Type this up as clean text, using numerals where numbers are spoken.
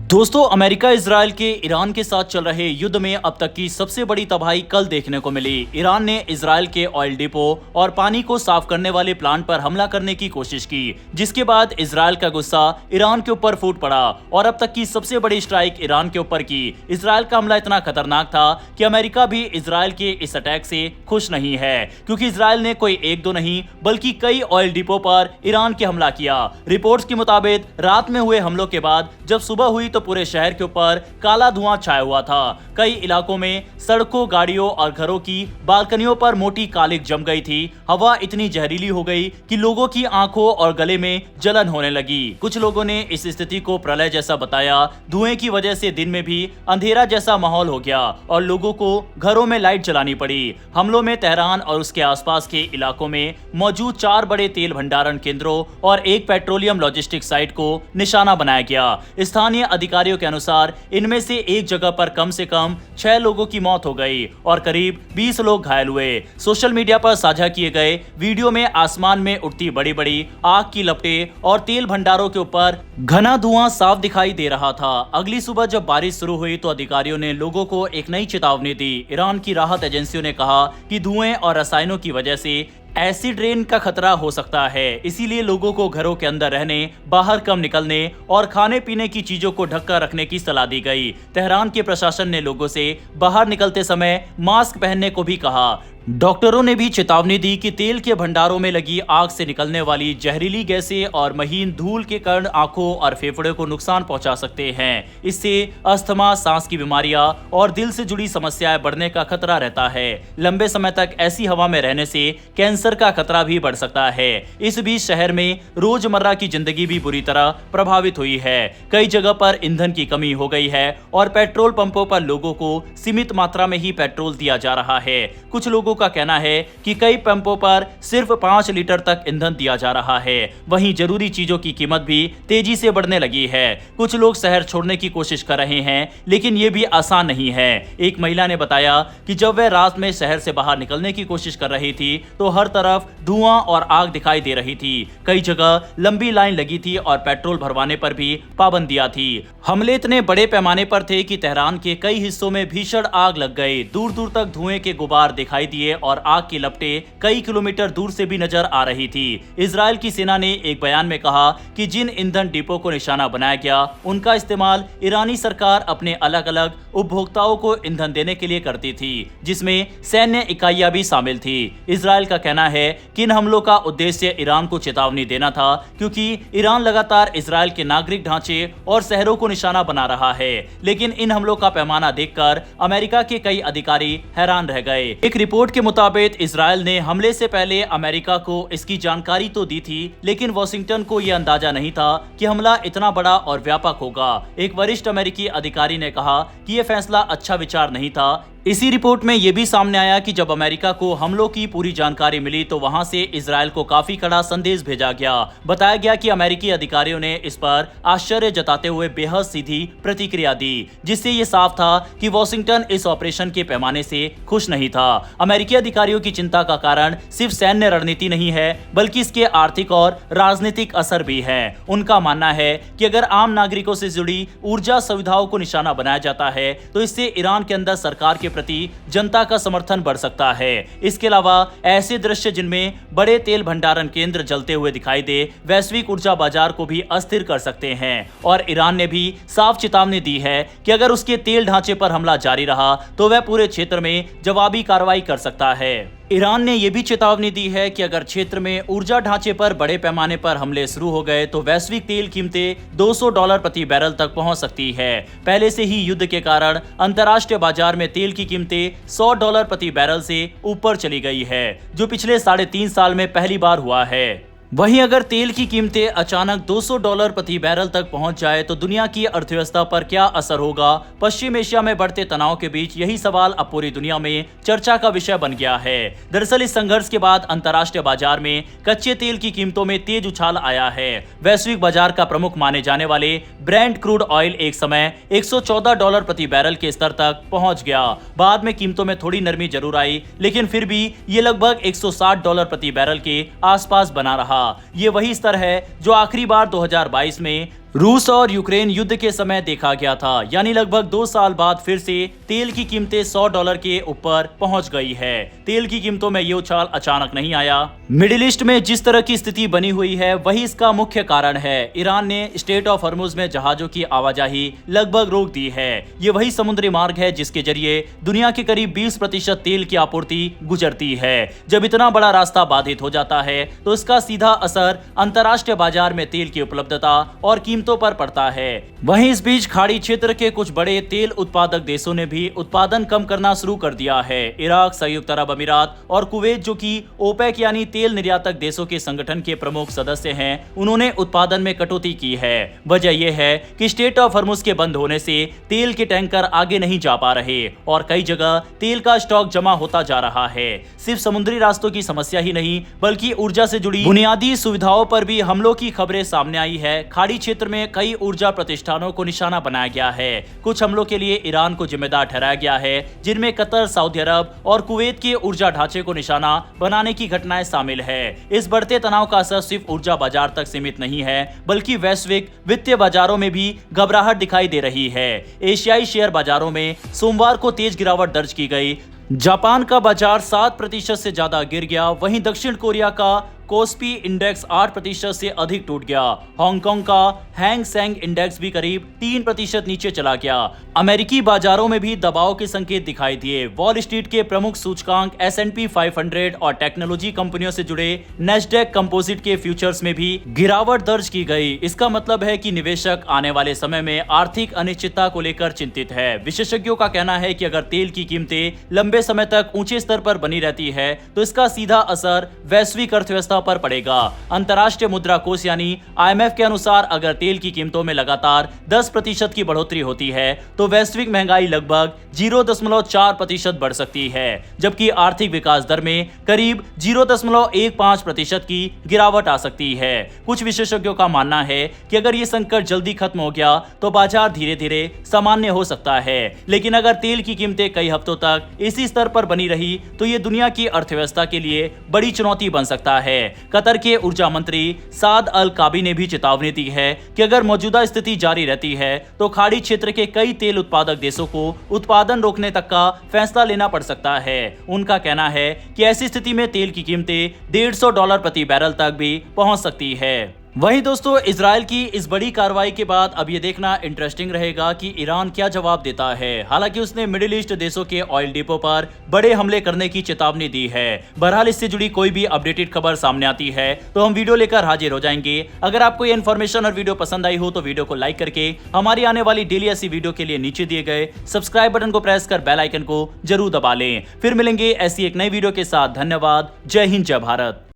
दोस्तों, America Israel के Iran के साथ चल रहे युद्ध में अब तक की सबसे बड़ी तबाही कल देखने को मिली। ईरान ने इजराइल के ऑयल डिपो और पानी को साफ करने वाले प्लांट पर हमला करने की कोशिश की, जिसके बाद इजराइल का गुस्सा ईरान के ऊपर फूट पड़ा और अब तक की सबसे बड़ी स्ट्राइक ईरान के ऊपर की। इजराइल का हमला इतना खतरनाक था कि अमेरिका भी इजराइल के इस अटैक से खुश नहीं है, क्योंकि इजराइल ने कोई एक दो नहीं बल्कि कई ऑयल डिपो पर ईरान के हमला किया। रिपोर्ट्स के मुताबिक रात में हुए हमलों के बाद जब सुबह हुई तो पूरे शहर के ऊपर काला धुआं छाया हुआ था। कई इलाकों में सड़कों, गाड़ियों और घरों की बालकनियों पर मोटी कालिक जम गई थी। हवा इतनी जहरीली हो गई कि लोगों की आंखों और गले में जलन होने लगी। कुछ लोगों ने इस स्थिति को प्रलय जैसा बताया। धुएं की वजह से दिन में भी अंधेरा जैसा माहौल हो गया और लोगों को घरों में लाइट जलानी पड़ी। हमलों में तेहरान और उसके आसपास के इलाकों में मौजूद 4 बड़े तेल भंडारण केंद्रों और एक पेट्रोलियम लॉजिस्टिक साइट को निशाना बनाया गया। स्थानीय अधिकारियों के अनुसार इनमें से एक जगह पर कम से कम 6 लोगों की मौत हो गई और करीब 20 लोग घायल हुए। सोशल मीडिया पर साझा किए गए वीडियो में आसमान में उठती बड़ी बड़ी आग की लपटें और तेल भंडारों के ऊपर घना धुआं साफ दिखाई दे रहा था। अगली सुबह जब बारिश शुरू हुई तो अधिकारियों ने लोगों को एक नई चेतावनी दी। ईरान की राहत एजेंसियों ने कहा कि धुएं और रसायनों की वजह से एसिड रेन का खतरा हो सकता है, इसीलिए लोगों को घरों के अंदर रहने, बाहर कम निकलने और खाने पीने की चीजों को ढककर रखने की सलाह दी गई। तेहरान के प्रशासन ने लोगों से बाहर निकलते समय मास्क पहनने को भी कहा। डॉक्टरों ने भी चेतावनी दी कि तेल के भंडारों में लगी आग से निकलने वाली जहरीली गैसें और महीन धूल के कण आंखों और फेफड़े को नुकसान पहुंचा सकते हैं। इससे अस्थमा, सांस की बीमारियां और दिल से जुड़ी समस्याएं बढ़ने का खतरा रहता है। लंबे समय तक ऐसी हवा में रहने से कैंसर का खतरा भी बढ़ सकता है। इस बीच शहर में रोजमर्रा की जिंदगी भी बुरी तरह प्रभावित हुई है। कई जगह पर ईंधन की कमी हो गई है और पेट्रोल पंपों पर लोगों को सीमित मात्रा में ही पेट्रोल दिया जा रहा है। कुछ लोगों का कहना है कि कई पंपों पर सिर्फ 5 लीटर तक ईंधन दिया जा रहा है। वहीं जरूरी चीजों की कीमत भी तेजी से बढ़ने लगी है। कुछ लोग शहर छोड़ने की कोशिश कर रहे हैं, लेकिन ये भी आसान नहीं है। एक महिला ने बताया कि जब वह रात में शहर से बाहर निकलने की कोशिश कर रही थी तो हर तरफ धुआं और आग दिखाई दे रही थी। कई जगह लंबी लाइन लगी थी और पेट्रोल भरवाने पर भी पाबंदियां थी। हमले इतने बड़े पैमाने पर थे कि तेहरान के कई हिस्सों में भीषण आग लग गई। दूर दूर तक धुएं के गुबार दिखाई दिए और आग की लपटें कई किलोमीटर दूर से भी नजर आ रही थी। इजराइल की सेना ने एक बयान में कहा कि जिन ईंधन डिपो को निशाना बनाया गया उनका इस्तेमाल ईरानी सरकार अपने अलग अलग उपभोक्ताओं को ईंधन देने के लिए करती थी, जिसमें सैन्य इकाइयां भी शामिल थी। इजराइल का कहना है कि इन हमलों का उद्देश्य ईरान को चेतावनी देना था, क्योंकि ईरान लगातार इजराइल के नागरिक ढांचे और शहरों को निशाना बना रहा है। लेकिन इन हमलों का पैमाना देखकर अमेरिका के कई अधिकारी हैरान रह गए। एक रिपोर्ट के मुताबिक इजराइल ने हमले से पहले अमेरिका को इसकी जानकारी तो दी थी, लेकिन वॉशिंगटन को यह अंदाजा नहीं था कि हमला इतना बड़ा और व्यापक होगा। एक वरिष्ठ अमेरिकी अधिकारी ने कहा कि यह फैसला अच्छा विचार नहीं था। इसी रिपोर्ट में यह भी सामने आया कि जब अमेरिका को हमलों की पूरी जानकारी मिली तो वहां से इजराइल को काफी कड़ा संदेश भेजा गया। बताया गया कि अमेरिकी अधिकारियों ने इस पर आश्चर्य जताते हुए बेहद सीधी प्रतिक्रिया दी, जिससे यह साफ था कि वॉशिंगटन इस ऑपरेशन के पैमाने से खुश नहीं था। अमेरिकी अधिकारियों की चिंता का कारण सिर्फ सैन्य रणनीति नहीं है, बल्कि इसके आर्थिक और राजनीतिक असर भी है। उनका मानना है कि अगर आम नागरिकों से जुड़ी ऊर्जा सुविधाओं को निशाना बनाया जाता है तो इससे ईरान के अंदर सरकार के प्रति जनता का समर्थन बढ़ सकता है। इसके अलावा ऐसे दृश्य जिनमें बड़े तेल भंडारण केंद्र जलते हुए दिखाई दे वैश्विक ऊर्जा बाजार को भी अस्थिर कर सकते हैं। और ईरान ने भी साफ चेतावनी दी है कि अगर उसके तेल ढांचे पर हमला जारी रहा तो वह पूरे क्षेत्र में जवाबी कार्रवाई कर सकता है। ईरान ने यह भी चेतावनी दी है कि अगर क्षेत्र में ऊर्जा ढांचे पर बड़े पैमाने पर हमले शुरू हो गए तो वैश्विक तेल कीमतें $200 प्रति बैरल तक पहुंच सकती है। पहले से ही युद्ध के कारण अंतर्राष्ट्रीय बाजार में तेल की कीमतें $100 प्रति बैरल से ऊपर चली गई है, जो पिछले 3.5 साल में पहली बार हुआ है। वहीं अगर तेल की कीमतें अचानक $200 प्रति बैरल तक पहुंच जाए तो दुनिया की अर्थव्यवस्था पर क्या असर होगा? पश्चिम एशिया में बढ़ते तनाव के बीच यही सवाल अब पूरी दुनिया में चर्चा का विषय बन गया है। दरअसल इस संघर्ष के बाद अंतर्राष्ट्रीय बाजार में कच्चे तेल की कीमतों में तेज उछाल आया है। वैश्विक बाजार का प्रमुख माने जाने वाले ब्रेंट क्रूड ऑयल एक समय $114 प्रति बैरल के स्तर तक पहुंच गया। बाद में कीमतों में थोड़ी नरमी जरूर आई, लेकिन फिर भी ये लगभग $160 प्रति बैरल के आसपास बना रहा। ये वही स्तर है जो आखिरी बार 2022 में रूस और यूक्रेन युद्ध के समय देखा गया था, यानी लगभग 2 साल बाद फिर से तेल की कीमतें $100 के ऊपर पहुंच गई है। तेल की कीमतों में ये उछाल अचानक नहीं आया। मिडिल ईस्ट में जिस तरह की स्थिति बनी हुई है वही इसका मुख्य कारण है। ईरान ने स्ट्रेट ऑफ हॉर्मुज में जहाजों की आवाजाही लगभग रोक दी है। ये वही समुद्री मार्ग है जिसके जरिए दुनिया के करीब 20% तेल की आपूर्ति गुजरती है। जब इतना बड़ा रास्ता बाधित हो जाता है तो इसका सीधा असर अंतर्राष्ट्रीय बाजार में तेल की उपलब्धता और कीमतों पर पड़ता है। वहीं इस बीच खाड़ी क्षेत्र के कुछ बड़े तेल उत्पादक देशों ने भी उत्पादन कम करना शुरू कर दिया है। इराक, संयुक्त अरब अमीरात और कुवैत, जो कि ओपेक यानी तेल निर्यातक देशों के संगठन के प्रमुख सदस्य हैं, उन्होंने उत्पादन में कटौती की है। वजह यह है कि स्ट्रेट ऑफ हॉर्मुज के बंद होने से तेल के टैंकर आगे नहीं जा पा रहे और कई जगह तेल का स्टॉक जमा होता जा रहा है। सिर्फ समुद्री रास्तों की समस्या ही नहीं बल्कि ऊर्जा से जुड़ी बुनियादी सुविधाओं पर भी हमलों की खबरें सामने आई है। खाड़ी क्षेत्र में कई ऊर्जा प्रतिष्ठानों को निशाना बनाया गया है। कुछ हमलों के लिए ईरान को जिम्मेदार ठहराया गया है, जिनमें कतर, सऊदी अरब और कुवैत के ऊर्जा ढांचे को निशाना बनाने की घटनाएं शामिल है। इस बढ़ते तनाव का असर सिर्फ ऊर्जा बाजार तक सीमित नहीं है बल्कि वैश्विक वित्तीय बाजारों में भी घबराहट दिखाई दे रही है। एशियाई शेयर बाजारों में सोमवार को तेज गिरावट दर्ज की गई। जापान का बाजार 7% से ज्यादा गिर गया। वहीं दक्षिण कोरिया का कोस्पी इंडेक्स 8% से अधिक टूट गया। हांगकांग का हैंग सेंग इंडेक्स भी करीब 3% नीचे चला गया। अमेरिकी बाजारों में भी दबाव के संकेत दिखाई दिए। वॉल स्ट्रीट के प्रमुख सूचकांक S&P 500 और टेक्नोलॉजी कंपनियों से जुड़े नेस्डैक कंपोजिट के फ्यूचर्स में भी गिरावट दर्ज की गई। इसका मतलब है कि निवेशक आने वाले समय में आर्थिक अनिश्चितता को लेकर चिंतित है। विशेषज्ञों का कहना है कि अगर तेल की कीमतें लंबे समय तक ऊंचे स्तर पर बनी रहती है तो इसका सीधा असर वैश्विक अर्थव्यवस्था पर पड़ेगा। अंतर्राष्ट्रीय मुद्रा कोष यानी IMF के अनुसार अगर तेल की कीमतों में लगातार 10% की बढ़ोतरी होती है तो वैश्विक महंगाई लगभग 0.4% बढ़ सकती है, जबकि आर्थिक विकास दर में करीब 0.15% की गिरावट आ सकती है। कुछ विशेषज्ञों का मानना है कि अगर ये संकट जल्दी खत्म हो गया तो बाजार धीरे धीरे सामान्य हो सकता है, लेकिन अगर तेल की कीमतें कई हफ्तों तक इसी स्तर पर बनी रही तो ये दुनिया की अर्थव्यवस्था के लिए बड़ी चुनौती बन सकता है। कतर के ऊर्जा मंत्री साद अल काबी ने भी चेतावनी दी है कि अगर मौजूदा स्थिति जारी रहती है तो खाड़ी क्षेत्र के कई तेल उत्पादक देशों को उत्पादन रोकने तक का फैसला लेना पड़ सकता है। उनका कहना है कि ऐसी स्थिति में तेल की कीमतें $150 प्रति बैरल तक भी पहुंच सकती है। वहीं दोस्तों, इजराइल की इस बड़ी कार्रवाई के बाद अब ये देखना इंटरेस्टिंग रहेगा कि ईरान क्या जवाब देता है। हालांकि उसने मिडिल ईस्ट देशों के ऑयल डिपो पर बड़े हमले करने की चेतावनी दी है। बहरहाल इससे जुड़ी कोई भी अपडेटेड खबर सामने आती है तो हम वीडियो लेकर हाजिर हो जाएंगे। अगर आपको ये इन्फॉर्मेशन और वीडियो पसंद आई हो तो वीडियो को लाइक करके हमारी आने वाली डेली ऐसी वीडियो के लिए नीचे दिए गए सब्सक्राइब बटन को प्रेस कर बेल आइकन को जरूर दबा लें। फिर मिलेंगे ऐसी एक नई वीडियो के साथ। धन्यवाद। जय हिंद, जय भारत।